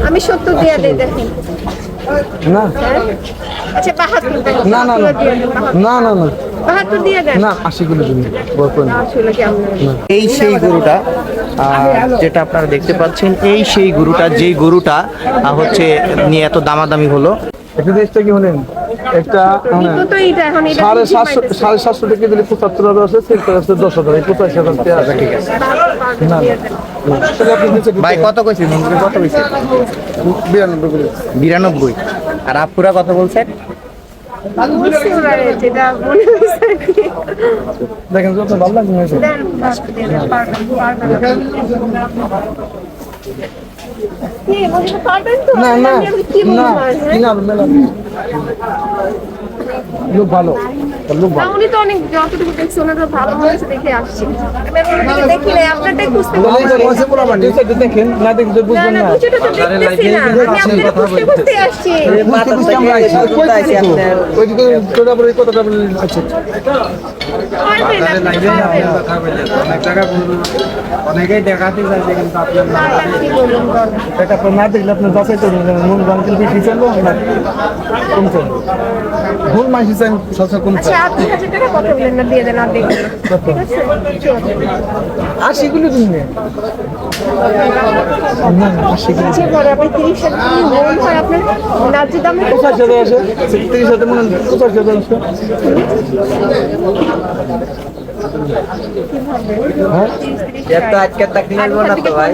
আমি 70 দিয়ে দেই দেখেন। না আচ্ছা 72 দেন। না না না না না না 72 দিয়ে দেন। না 80 কিলো দিন বলবেন আসলে কি আমরা এই সেই গরুটা যেটা আপনারা দেখতে পাচ্ছেন, এই সেই গরুটা, যেই গরুটা হচ্ছে নিয়ে এত দামাদামি হলো। একটা দেশটা কি হলেন একটা তো এইটা এখন এটা 750 টাকা দিলে 75,000 আছে, সেটা আছে 10,000, 85,000 টাকা আছে। ঠিক আছে না ভাই কত কইছি? মন্দিরে কত কইছি? 92 আর আপুরা কত বলছেন? যেটা মনে হচ্ছে দেখেন যত ভালো লাগছে না না না কিনা মেলা লোক ভালো লোক ভালো উনি তো অনেক যতটুকু দেখছি ওনারা ভালো হয়েছে দেখে আসছি দেখি না আপনারটাই খুঁজতে দেখেন না দেখতে বুঝবেন না বুঝেটা তো দেখতেছি না আমি আপনাদের খুঁজতে আসছি ওইদিকে তোরা বলে কতটা আচ্ছা অনেকেই দেখাতে চাইছে কিন্তু আপনার এটা না দেখলে আপনার দশাই তো মন গান বেশি চলবো না কমছে ভুল মাসি চাই সবসময় কমছে আচ্ছা আপনি 1000 টাকা কত বলেন না দিয়ে দেন আর দেখুন ঠিক আছে 80 কিলো দিন না 80 কিলো যে পরে আপনি 30 টাকা কি মন হয় আপনার নাচের দামে 50,000 আছে 30,000 মনে 50,000 আছে এত আজকে তাকলি নেব না তো ভাই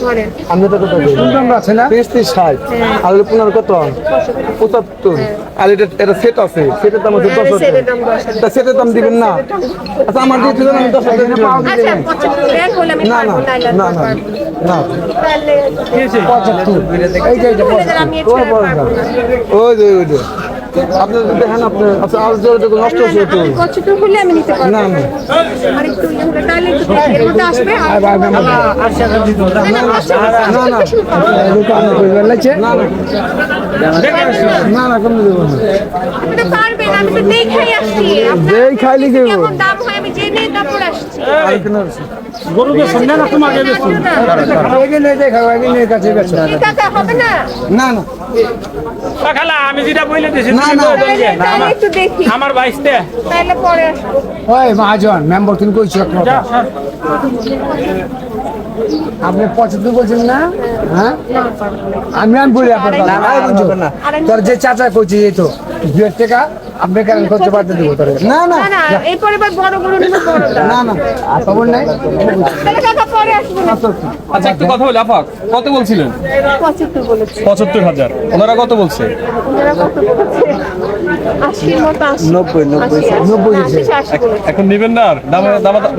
ধরেন আমরা তো কত দাম আছে না 60 আর 15 কত 75 আর এটা সেট আছে সেটের দাম আছে 10,000 তা সেটের দাম দিবেন না আচ্ছা আমার দিয়ে দিলেন আমি 10,000 দিলাম আচ্ছা 75 টাকা হলে আমি না পারবো না না না না তাহলে 75 এই যে আমি একটু পারবো না ওই যে আপনি দেখেন আপনি আচ্ছা আর যে নষ্ট হচ্ছে তো কতটুকু হলে আমি নিতে পারবো না না আর একটু ইয়ে হলে তাহলে একটু দেখি, এর মধ্যে আসবে আর না না না না কম দেবো না আপনি তো পারবেন আমি তো দেখাই আসছি যেই খাইলি কেউ কেমন দাম হয় আমি জেনে তারপর আসছি গরুকে সন্ধ্যা না তোমাকে বেশি আগে নিয়ে দেখাও আগে নিয়ে কাছে বেচো এই টাকা হবে না না না খালা আমি যেটা বলে দিয়েছি না না তাহলে একটু দেখি আমার বাইশতে তাহলে পরে আসবো ওই মহাজন মেম্বার তুমি কইছো আপনি 75 বলছেন না হ্যাঁ আমি বলি আপনার তোর যে চাচা কইছি এই তো 2 টাকা আপনি কেন করতে পারতে দিব তোর না না না না এই পরিবার বড় বড় নিব বড় দাম না না খবর নাই তাহলে টাকা পরে আসবো না আচ্ছা একটু কথা বলি আপা, কত বলছিলেন? 75 বলেছে 75,000। ওনারা কত বলছে? ওনারা কত বলেছে 80 মতো 90 এখন নেবেন না আর দামে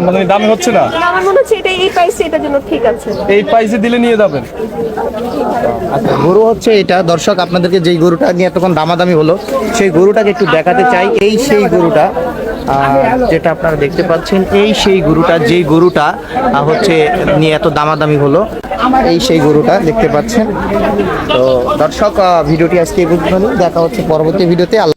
মানে দামে হচ্ছে না, আমার মনে হচ্ছে এই প্রাইস এটার জন্য ঠিক আছে এই প্রাইসে দিলে নিয়ে যাবেন। আচ্ছা গরু হচ্ছে এটা, দর্শক আপনাদেরকে যেই গরুটা নিয়ে এতক্ষণ দামাদামি হলো সেই গরুটাকে একটু দেখাতে চাই। এই সেই গরুটা যেটা আপনারা দেখতে পাচ্ছেন, এই সেই গরুটা, যেই গরুটা হচ্ছে নিয়ে এত দামাদামি হলো, এই সেই গরুটা দেখতে পাচ্ছেন। তো দর্শক ভিডিওটি আজকে এই পর্যন্ত, দেখা হচ্ছে পরবর্তী ভিডিওতে।